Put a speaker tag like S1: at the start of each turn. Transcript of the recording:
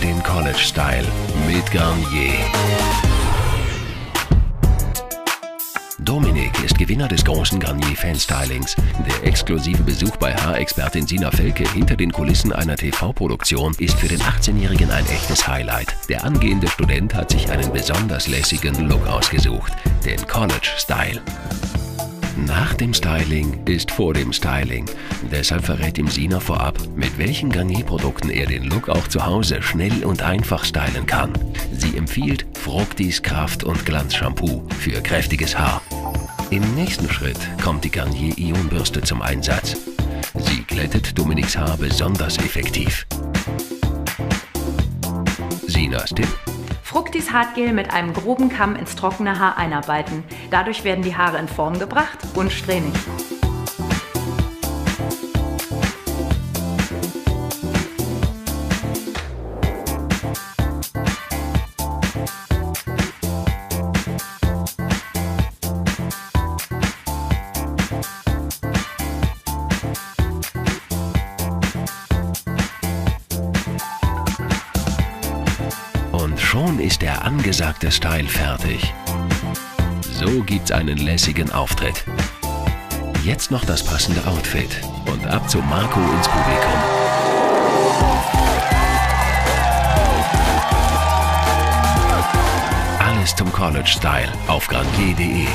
S1: den College Style mit Garnier. Dominik ist Gewinner des großen Garnier Fanstylings. Der exklusive Besuch bei Haarexpertin Sina Felke hinter den Kulissen einer TV-Produktion ist für den 18-Jährigen ein echtes Highlight. Der angehende Student hat sich einen besonders lässigen Look ausgesucht, den College Style. Nach dem Styling ist vor dem Styling. Deshalb verrät ihm Sina vorab, mit welchen Garnier-Produkten er den Look auch zu Hause schnell und einfach stylen kann. Sie empfiehlt Fructis Kraft- und Glanz-Shampoo für kräftiges Haar. Im nächsten Schritt kommt die Garnier Ionbürste zum Einsatz. Sie glättet Dominiks Haar besonders effektiv. Sinas Tipp:
S2: Fructis Hartgel mit einem groben Kamm ins trockene Haar einarbeiten. Dadurch werden die Haare in Form gebracht und strähnig.
S1: Und schon ist der angesagte Style fertig. So gibt's einen lässigen Auftritt. Jetzt noch das passende Outfit und ab zu Marco ins Publikum. Alles zum College Style auf garnier.de.